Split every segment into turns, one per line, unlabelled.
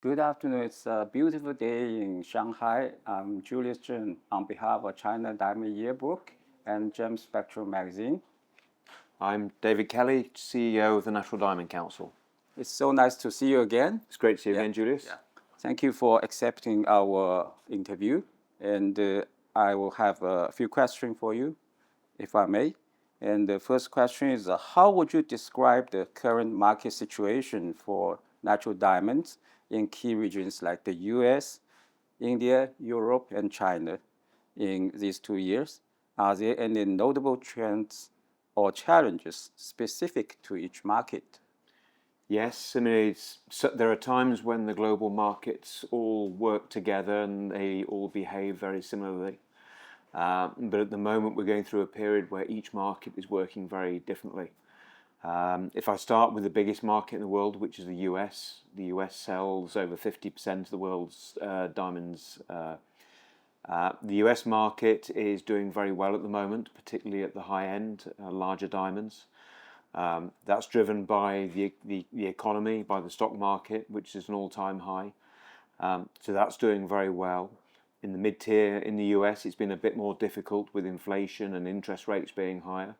Good afternoon. It's a beautiful day in Shanghai. I'm Julius Chen on behalf of China Diamond Yearbook and Gem Spectrum magazine.
I'm David Kellie, CEO of the National Diamond Council.
It's so nice to see you again.
It's great to see you again, Julius.
Yeah. Thank you for accepting our interview. And I will have a few questions for you, if I may. And the first question is, how would you describe the current market situation for natural diamonds in key regions like the US, India, Europe, and China in these 2 years? Are there any notable trends or challenges specific to each market?
Yes, I mean, there are times when the global markets all work together and they all behave very similarly. But at the moment, we're going through a period where each market is working very differently. If I start with the biggest market in the world, which is the US sells over 50% of the world's diamonds. The US market is doing very well at the moment, particularly at the high end, larger diamonds. That's driven by the economy, by the stock market, which is an all-time high. So that's doing very well. In the mid-tier in the US, it's been a bit more difficult with inflation and interest rates being higher.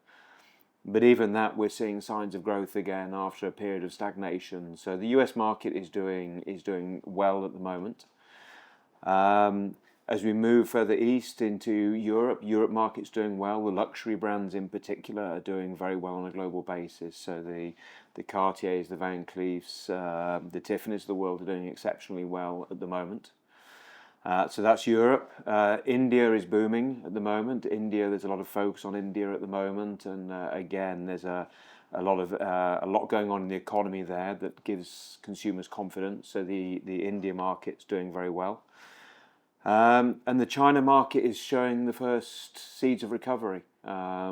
But even that, we're seeing signs of growth again after a period of stagnation. So the US market is doing well at the moment. As we move further east into Europe market's doing well. The luxury brands in particular are doing very well on a global basis. So the Cartiers, the Van Cleefs, the Tiffany's of the world are doing exceptionally well at the moment. So that's Europe. India is booming at the moment. There's a lot of focus on India at the moment, and again, there's a lot going on in the economy there that gives consumers confidence. So the India market's doing very well. And the China market is showing the first seeds of recovery,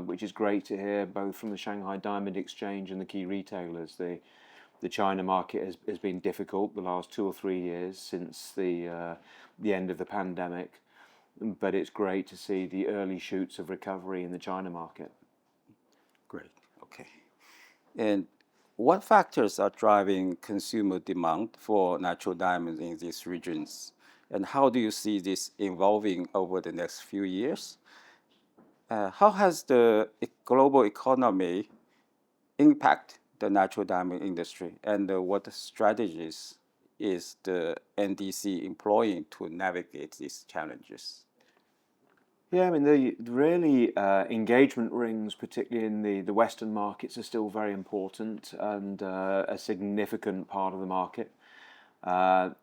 which is great to hear, both from the Shanghai Diamond Exchange and the key retailers. The China market has been difficult the last 2 or 3 years since the end of the pandemic, but it's great to see the early shoots of recovery in the China market.
Great. Okay. And what factors are driving consumer demand for natural diamonds in these regions? And how do you see this evolving over the next few years? How has the global economy impact the natural diamond industry, and what strategies is the NDC employing to navigate these challenges?
Yeah, I mean, engagement rings, particularly in the Western markets, are still very important and a significant part of the market.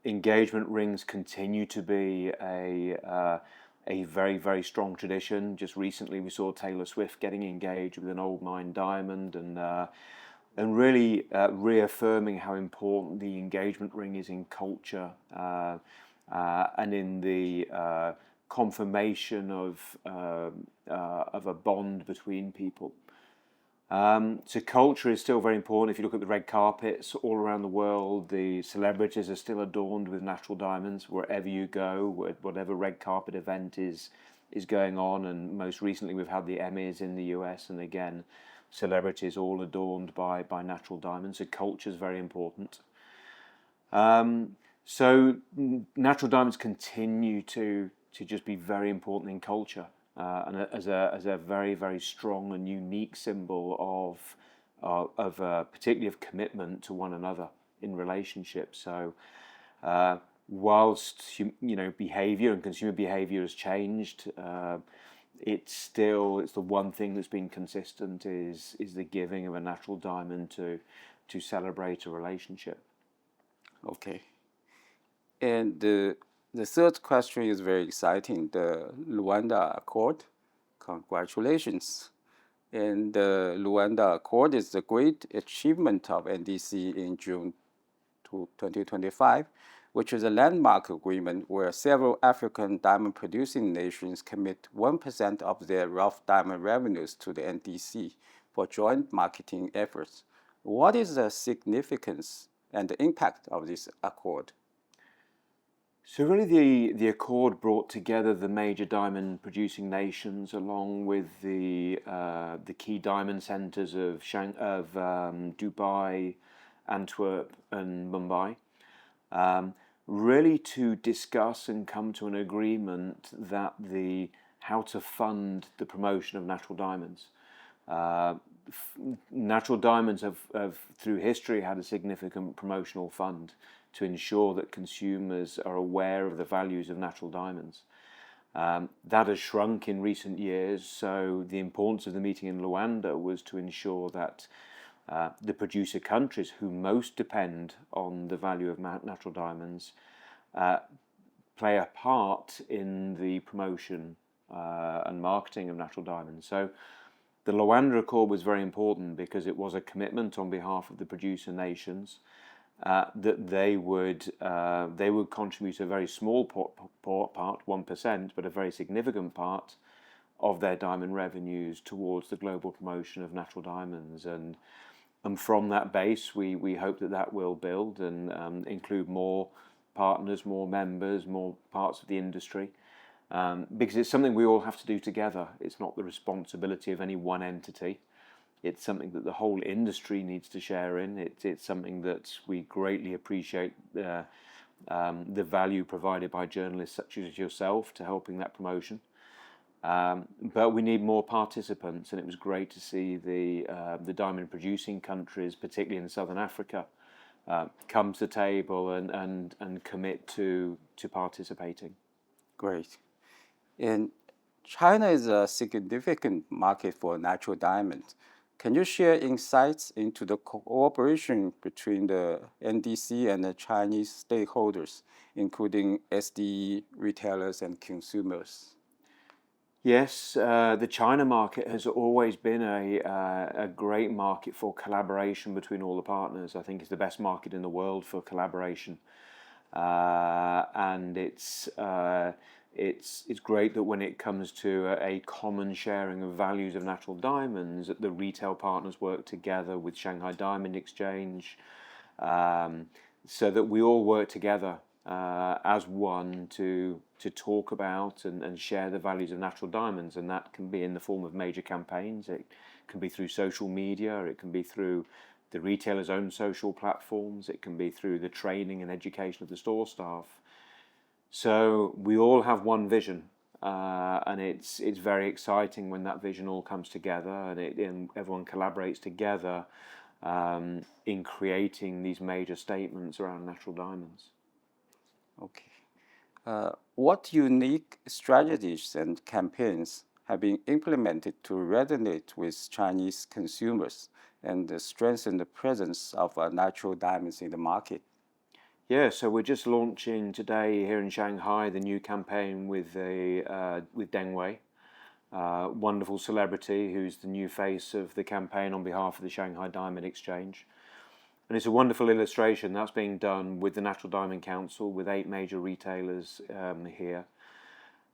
Engagement rings continue to be a very, very strong tradition. Just recently, we saw Taylor Swift getting engaged with an old mine diamond, and really reaffirming how important the engagement ring is in culture and in the confirmation of a bond between people. So culture is still very important. If you look at the red carpets all around the world, the celebrities are still adorned with natural diamonds wherever you go, whatever red carpet event is going on. And most recently, we've had the Emmys in the US, and again, celebrities all adorned by natural diamonds. So culture is very important. So natural diamonds continue to just be very important in culture. And as a very, very strong and unique symbol of particularly of commitment to one another in relationships. So whilst behavior and consumer behavior has changed, it's the one thing that's been consistent is the giving of a natural diamond to celebrate a relationship.
Okay. And the third question is very exciting, the Luanda Accord. Congratulations. And the Luanda Accord is a great achievement of NDC in June 2025, which is a landmark agreement where several African diamond producing nations commit 1% of their rough diamond revenues to the NDC for joint marketing efforts. What is the significance and the impact of this accord?
So really, the accord brought together the major diamond producing nations, along with the key diamond centres of Dubai, Antwerp, and Mumbai. really to discuss and come to an agreement that how to fund the promotion of natural diamonds. Uh, Natural diamonds have, through history, had a significant promotional fund to ensure that consumers are aware of the values of natural diamonds. That has shrunk in recent years, so the importance of the meeting in Luanda was to ensure that the producer countries who most depend on the value of natural diamonds play a part in the promotion and marketing of natural diamonds. So the Luanda Accord was very important because it was a commitment on behalf of the producer nations that they would contribute a very small part, 1%, but a very significant part of their diamond revenues towards the global promotion of natural diamonds. And from that base, we hope that will build and include more partners, more members, more parts of the industry. Because it's something we all have to do together. It's not the responsibility of any one entity. It's something that the whole industry needs to share in. It's something that we greatly appreciate the value provided by journalists such as yourself to helping that promotion. But we need more participants, and it was great to see the diamond producing countries, particularly in Southern Africa, come to the table and commit to participating.
Great. And China is a significant market for natural diamonds. Can you share insights into the cooperation between the NDC and the Chinese stakeholders, including SDE, retailers, and consumers?
Yes, the China market has always been a great market for collaboration between all the partners. I think it's the best market in the world for collaboration, and it's great that when it comes to a common sharing of values of natural diamonds, that the retail partners work together with Shanghai Diamond Exchange, so that we all work together as one to talk about and share the values of natural diamonds. And that can be in the form of major campaigns. It can be through social media. It can be through the retailer's own social platforms. It can be through the training and education of the store staff. So we all have one vision, and it's very exciting when that vision all comes together and everyone collaborates together in creating these major statements around natural diamonds.
Okay. What unique strategies and campaigns have been implemented to resonate with Chinese consumers and strengthen the presence of natural diamonds in the market?
Yeah, so we're just launching today here in Shanghai the new campaign with Deng Wei, wonderful celebrity who's the new face of the campaign on behalf of the Shanghai Diamond Exchange. And it's a wonderful illustration that's being done with the Natural Diamond Council, with 8 major retailers here.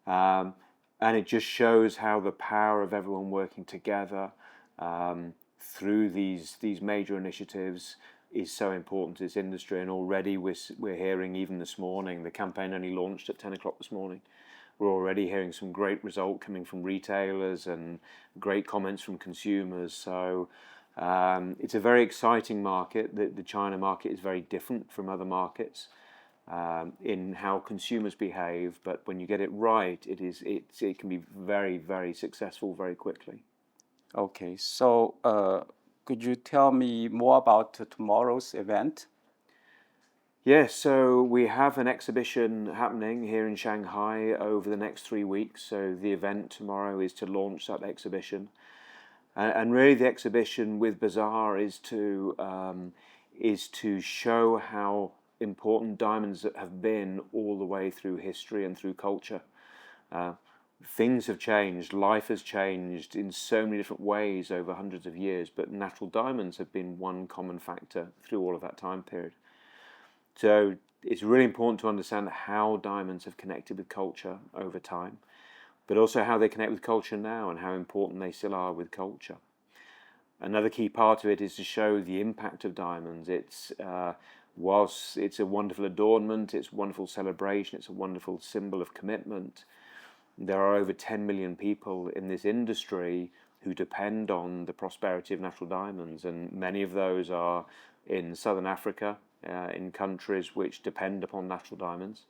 And it just shows how the power of everyone working together through these major initiatives is so important to this industry. And already we're hearing, even this morning, the campaign only launched at 10 o'clock this morning. We're already hearing some great result coming from retailers and great comments from consumers. So it's a very exciting market. The China market is very different from other markets in how consumers behave. But when you get it right, it can be very, very successful very quickly.
Okay, so could you tell me more about tomorrow's event?
Yes, so we have an exhibition happening here in Shanghai over the next 3 weeks. So the event tomorrow is to launch that exhibition. And really the exhibition with Bazaar is to show how important diamonds have been all the way through history and through culture. Things have changed, life has changed in so many different ways over hundreds of years, but natural diamonds have been one common factor through all of that time period. So it's really important to understand how diamonds have connected with culture over time, but also how they connect with culture now and how important they still are with culture. Another key part of it is to show the impact of diamonds. Whilst it's a wonderful adornment, it's a wonderful celebration, it's a wonderful symbol of commitment, there are over 10 million people in this industry who depend on the prosperity of natural diamonds, and many of those are in Southern Africa, in countries which depend upon natural diamonds.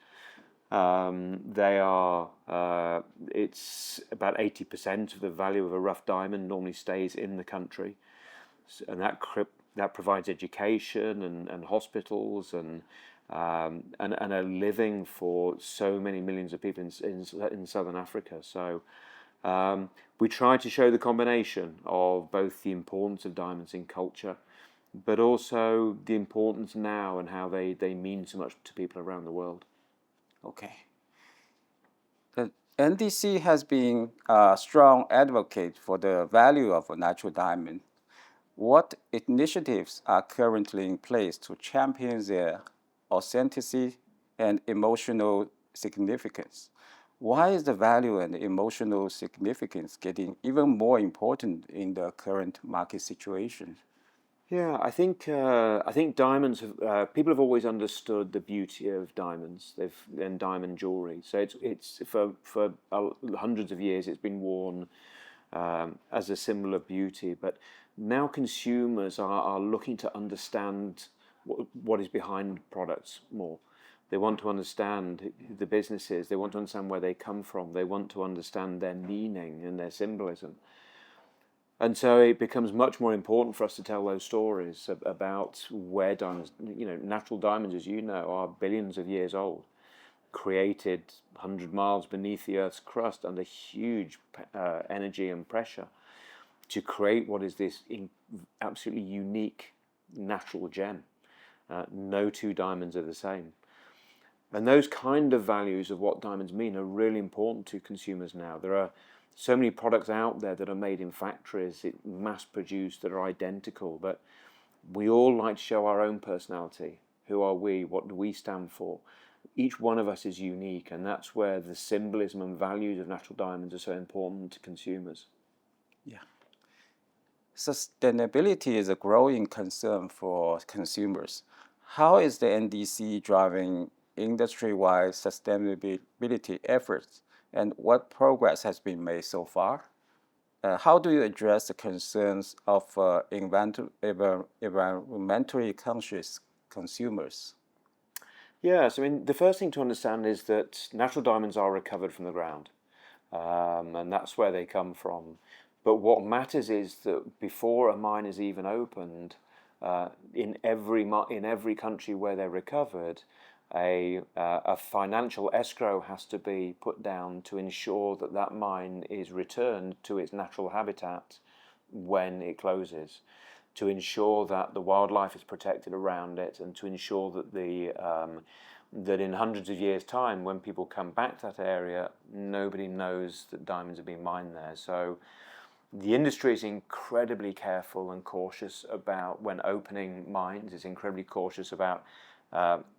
It's about 80% of the value of a rough diamond normally stays in the country, and that provides education and hospitals and a living for so many millions of people in southern Africa. So we try to show the combination of both the importance of diamonds in culture, but also the importance now and how they mean so much to people around the world.
Okay. The NDC has been a strong advocate for the value of a natural diamond. What initiatives are currently in place to champion their authenticity and emotional significance? Why is the value and emotional significance getting even more important in the current market situation?
Yeah, I think diamonds have people have always understood the beauty of diamonds. And diamond jewelry. So it's for hundreds of years it's been worn as a symbol of beauty. But now consumers are looking to understand what is behind products more. They want to understand the businesses. They want to understand where they come from. They want to understand their meaning and their symbolism. And so it becomes much more important for us to tell those stories about where diamonds, natural diamonds, as you know, are billions of years old, created 100 miles beneath the Earth's crust under huge energy and pressure to create what is this absolutely unique natural gem. No two diamonds are the same. And those kind of values of what diamonds mean are really important to consumers now. There are so many products out there that are made in factories, mass produced, that are identical, but we all like to show our own personality. Who are we? What do we stand for? Each one of us is unique, and that's where the symbolism and values of natural diamonds are so important to consumers.
Yeah. Sustainability is a growing concern for consumers. How is the NDC driving industry-wide sustainability efforts, and what progress has been made so far? How do you address the concerns of environmentally conscious consumers?
Yes, I mean, the first thing to understand is that natural diamonds are recovered from the ground, and that's where they come from. But what matters is that before a mine is even opened, in every country where they're recovered, a financial escrow has to be put down to ensure that that mine is returned to its natural habitat when it closes, to ensure that the wildlife is protected around it, and to ensure that that in hundreds of years' time, when people come back to that area, nobody knows that diamonds are being mined there. So the industry is incredibly careful and cautious about when opening mines. It's incredibly cautious about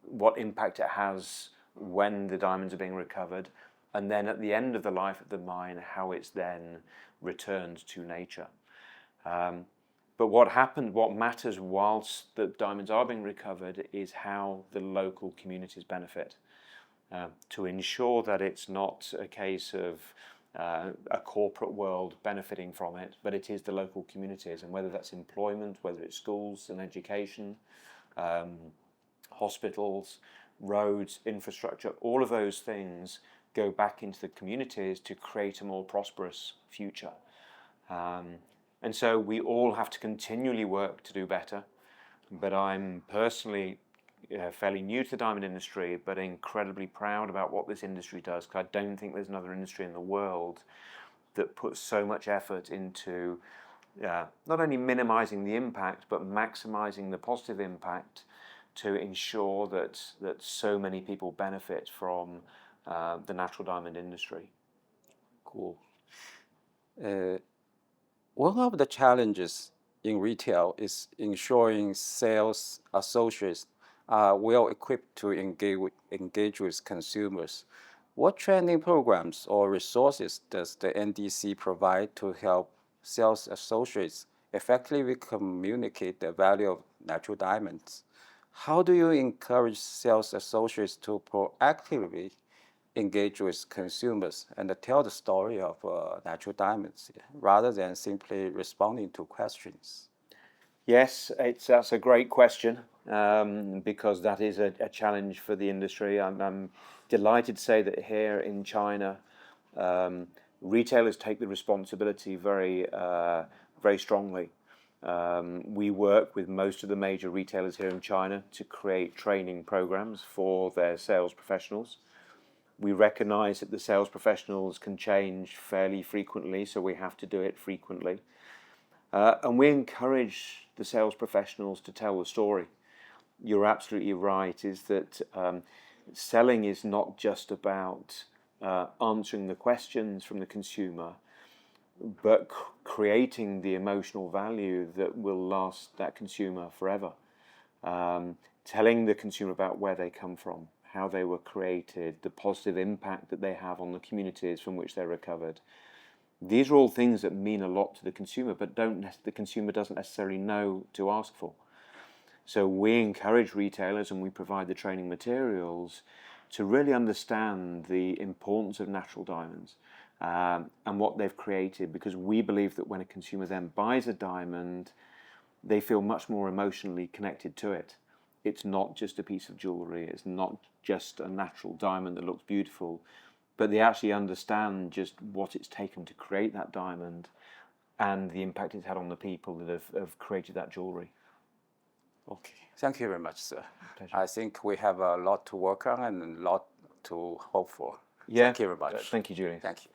what impact it has when the diamonds are being recovered, and then at the end of the life of the mine, how it's then returned to nature. But what matters whilst the diamonds are being recovered is how the local communities benefit, to ensure that it's not a case of a corporate world benefiting from it, but it is the local communities, and whether that's employment, whether it's schools and education, hospitals, roads, infrastructure, all of those things go back into the communities to create a more prosperous future. And so we all have to continually work to do better. But I'm personally fairly new to the diamond industry, but incredibly proud about what this industry does, because I don't think there's another industry in the world that puts so much effort into not only minimizing the impact, but maximizing the positive impact to ensure that so many people benefit from the natural diamond industry.
Cool. One of the challenges in retail is ensuring sales associates are well equipped to engage with consumers. What training programs or resources does the NDC provide to help sales associates effectively communicate the value of natural diamonds? How do you encourage sales associates to proactively engage with consumers and tell the story of natural diamonds rather than simply responding to questions?
Yes, that's a great question, because that is a challenge for the industry. I'm delighted to say that here in China, retailers take the responsibility very strongly. We work with most of the major retailers here in China to create training programs for their sales professionals. We recognize that the sales professionals can change fairly frequently, so we have to do it frequently. And we encourage the sales professionals to tell the story. You're absolutely right, is that selling is not just about answering the questions from the consumer, but creating the emotional value that will last that consumer forever. Telling the consumer about where they come from, how they were created, the positive impact that they have on the communities from which they're recovered. These are all things that mean a lot to the consumer, but the consumer doesn't necessarily know to ask for. So we encourage retailers, and we provide the training materials to really understand the importance of natural diamonds and what they've created, because we believe that when a consumer then buys a diamond, they feel much more emotionally connected to it. It's not just a piece of jewelry, it's not just a natural diamond that looks beautiful, but they actually understand just what it's taken to create that diamond and the impact it's had on the people that have created that jewelry.
Okay, thank you very much, sir.
Pleasure.
I think we have a lot to work on and a lot to hope for.
Yeah.
Thank you very much.
Thank you, Julian.
Thank you.